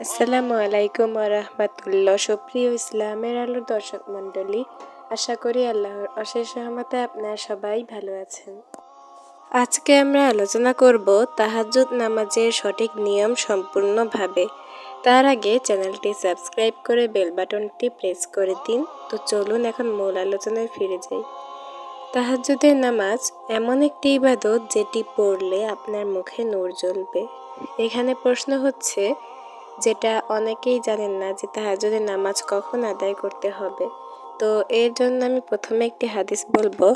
আসসালামু আলাইকুম রাহমাতুল্লাহ। সুপ্রিয় ইসলামের আলোর দর্শক মণ্ডলী, আশা করি আল্লাহর অশেষ রহমতে আপনারা সবাই ভালো আছেন। আজকে আমরা আলোচনা করব তাহাজ্জুদ নামাজের সঠিক নিয়ম সম্পূর্ণভাবে। তার আগে চ্যানেলটি সাবস্ক্রাইব করে বেল বাটনটি প্রেস করে দিন। তো চলুন এখন মূল আলোচনায় ফিরে যাই। তাহাজ্জুদের নামাজ এমন একটি ইবাদত যেটি পড়লে আপনার মুখে নূর জ্বলবে। এখানে প্রশ্ন হচ্ছে, যেটা অনেকেই জানেন না, যে তাহাজ্জুদের নামাজ কখন আদায় করতে হবে। তো এর জন্য আমি প্রথমে একটি হাদিস বলবো।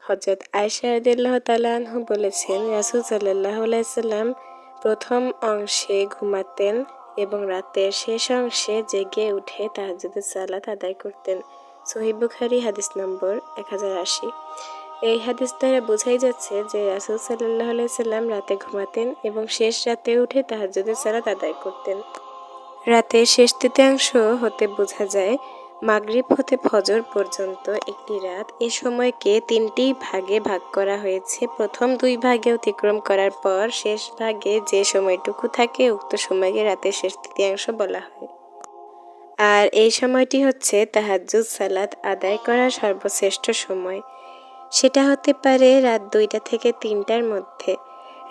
হযরত আয়েশা রাদিয়াল্লাহু তাআলা আনহা বলেছেন, রাসূল সাল্লাল্লাহু আলাইহি সাল্লাম প্রথম অংশে ঘুমাতেন এবং রাতের শেষ অংশে জেগে উঠে তাহাজ্জুদের সালাত আদায় করতেন। সহিহ বুখারী হাদিস নম্বর 1080। এই হাদিস দ্বারা বোঝাই যাচ্ছে যে রাসূল সাল্লাল্লাহু আলাইহি সাল্লাম রাতে ঘুমাতেন এবং শেষ রাতে উঠে তাহাজ্জুদের সালাত আদায় করতেন। রাতের শেষ তৃতীয়াংশ হতে বোঝা যায় মাগরিব হতে ফজর পর্যন্ত একটি রাত। এ সময়কে তিনটি ভাগে ভাগ করা হয়েছে। প্রথম দুই ভাগে অতিক্রম করার পর শেষ ভাগে যে সময়টুকু থাকে উক্ত সময়কে রাতের শেষ তৃতীয়াংশ বলা হয়। আর এই সময়টি হচ্ছে তাহাজ্জুদ সালাত আদায় করার সর্বশ্রেষ্ঠ সময়। সেটা হতে পারে রাত 2টা থেকে 3টার মধ্যে।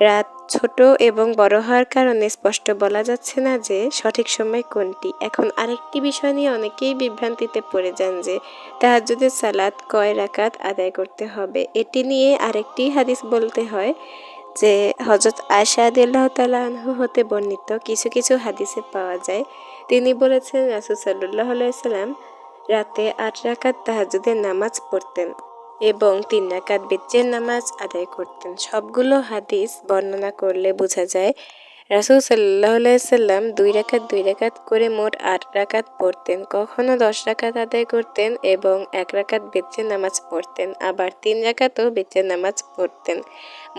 রাত ছোট এবং বড় হওয়ার কারণে স্পষ্ট বলা যাচ্ছে না যে সঠিক সময় কোনটি। এখন আরেকটি বিষয় নিয়ে অনেকেই বিভ্রান্তিতে পড়ে যান যে তাহাজ্জুদের সালাত কয় রাকাত আদায় করতে হবে। এটি নিয়ে আরেকটি হাদিস বলতে হয় যে হযরত আয়েশা রাদিয়াল্লাহু তাআলা আনহা হতে বর্ণিত কিছু কিছু হাদিসে পাওয়া যায়, তিনি বলেছেন রাসূল সাল্লাল্লাহু আলাইহি সাল্লাম রাতে 8 রাকাত তাহাজ্জুদের নামাজ পড়তেন এবং 3 রাকাত বিতরের নামাজ আদায় করতেন। সবগুলো হাদিস বর্ণনা করলে বোঝা যায় রাসূল সাল্লাল্লাহু আলাইহি সাল্লাম 2 রাকাত করে মোট 8 রাকাত পড়তেন। কখনো 10 রাকাত আদায় করতেন এবং 1 রাকাত বিতরের নামাজ পড়তেন। আবার 3 রাকাতও বিতরের নামাজ পড়তেন।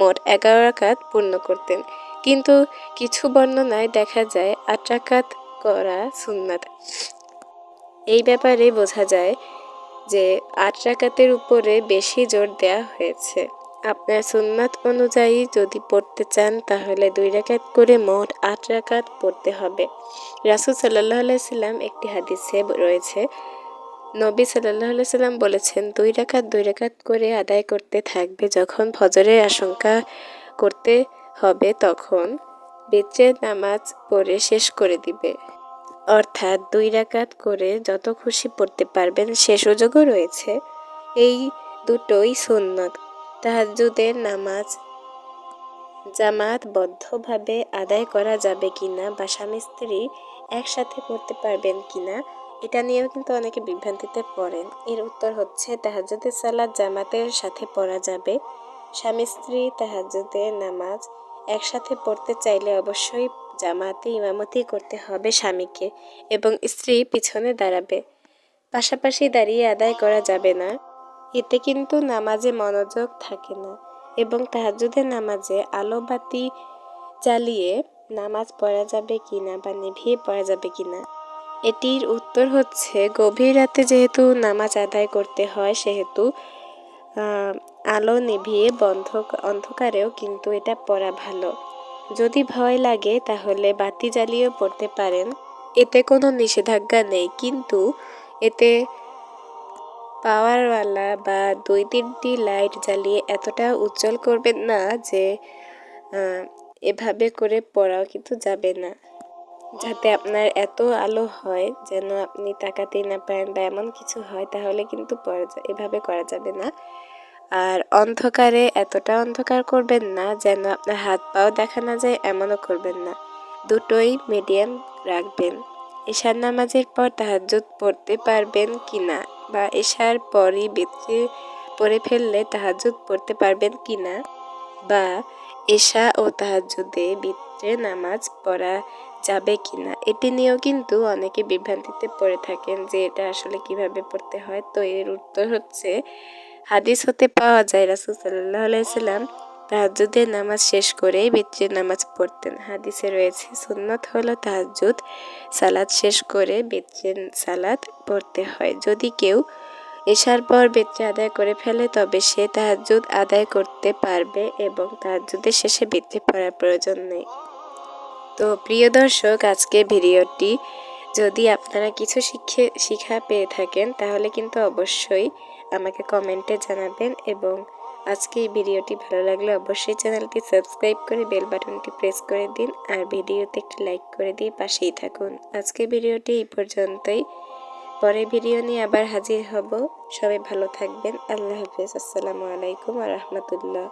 মোট 11 রাকাত পূর্ণ করতেন। কিন্তু কিছু বর্ণনায় দেখা যায় 8 রাকাত করা সুন্নাত। এই ব্যাপারে বোঝা যায় যে 8 রাকাতের উপরে বেশি জোর দেয়া হয়েছে। আপনার সুন্নাত অনুযায়ী যদি পড়তে চান তাহলে 2 রাকাত করে মোট 8 রাকাত পড়তে হবে। রাসূল সাল্লাল্লাহু আলাইহি সাল্লাম একটি হাদিসে রয়েছে, নবী সাল্লাল্লাহু আলাইহি সাল্লাম বলেছেন 2 রাকাত করে আদায় করতে থাকবে। যখন ফজরের আশঙ্কা করতে হবে তখন বিতরের নামাজ পড়ে শেষ করে দিবে। অর্থাৎ 2 রাকাত করে যত খুশি পড়তে পারবেন সে সুযোগও রয়েছে। এই দুটোই সুন্নত। তাহাজ্জুদের নামাজ জামাতবদ্ধভাবে আদায় করা যাবে কিনা বা স্বামী স্ত্রী একসাথে পড়তে পারবেন কিনা, এটা নিয়েও কিন্তু অনেকে বিভ্রান্তিতে পড়েন। এর উত্তর হচ্ছে তাহাজ্জুদের সালাত জামাতের সাথে পড়া যাবে। স্বামী স্ত্রী তাহাজ্জুদের নামাজ একসাথে পড়তে চাইলে অবশ্যই জামাতে ইমামতি করতে হবে স্বামীকে এবং স্ত্রী পিছনে দাঁড়াবে। পাশাপাশি দাঁড়িয়ে আদায় করা যাবে না, এতে কিন্তু নামাজে মনোযোগ থাকে না। এবং তাহাজ্জুদের নামাজে আলোবাতি জ্বালিয়ে নামাজ পড়া যাবে কিনা বা নিভিয়ে পড়া যাবে কিনা, এটির উত্তর হচ্ছে গভীর রাতে যেহেতু নামাজ আদায় করতে হয় সেহেতু আলো নিভিয়ে অন্ধকারেও কিন্তু এটা পড়া ভালো। যদি ভয় লাগে তাহলে বাতি জ্বালিয়েও পড়তে পারেন, এতে কোনো নিষেধাজ্ঞা নেই। কিন্তু এতে পাওয়ারওয়ালা বা 2-3টি লাইট জ্বালিয়ে এতটা উজ্জ্বল করবেন না যে এভাবে করে পড়াও কিন্তু যাবে না, যাতে আপনার এত আলো হয় যেন আপনি তাকাতেই না পারেন বা এমন কিছু হয়, তাহলে কিন্তু এভাবে করা যাবে না। আর অন্ধকারে এতটা অন্ধকার করবেন না যেন আপনার হাত পাও দেখা না যায়, এমনও করবেন না। দুটোই মিডিয়াম রাখবেন। এশার নামাজের পর তাহাজ্জুদ পড়তে পারবেন কিনা বা এশার পরই বিতরে পড়ে ফেললে তাহাজ্জুদ পড়তে পারবেন কিনা, বা এশা ও তাহাজ্জুদে বিতরে নামাজ পড়া যাবে কিনা, এটি নিয়েও কিন্তু অনেকে বিভ্রান্তিতে পড়ে থাকেন যে এটা আসলে কিভাবে পড়তে হয়। তো এর উত্তর হচ্ছে হাদিস হতে পাওয়া যায় রাসূল সাল্লাল্লাহু আলাইহি সাল্লাম তাহাজ্জুদের নামাজ শেষ করেই বিতরের নামাজ পড়তেন। হাদিসে রয়েছে সুন্নত হলো তাহাজ্জুদ সালাত শেষ করে বিতরের সালাত পড়তে হয়। যদি কেউ এশার পর বিতরে আদায় করে ফেলে তবে সে তাহাজ্জুদ আদায় করতে পারবে এবং তাহাজ্জুদের শেষে বিতরে পড়ার প্রয়োজন নেই। তো প্রিয় দর্শক, আজকে ভিডিওটি যদি আপনারা কিছু শিক্ষা পেয়ে থাকেন তাহলে কিন্তু অবশ্যই আমাকে কমেন্টে জানাবেন, এবং আজকে এই ভিডিওটি ভালো লাগলে অবশ্যই চ্যানেলটি সাবস্ক্রাইব করে বেল বাটনটি প্রেস করে দিন, আর ভিডিওতে একটি লাইক করে দিয়ে পাশেই থাকুন। আজকে ভিডিওটি এই পর্যন্তই, পরের ভিডিও নিয়ে আবার হাজির হব। সবাই ভালো থাকবেন। আল্লাহ হাফেজ। আসসালামু আলাইকুম ওয়া রাহমাতুল্লাহ।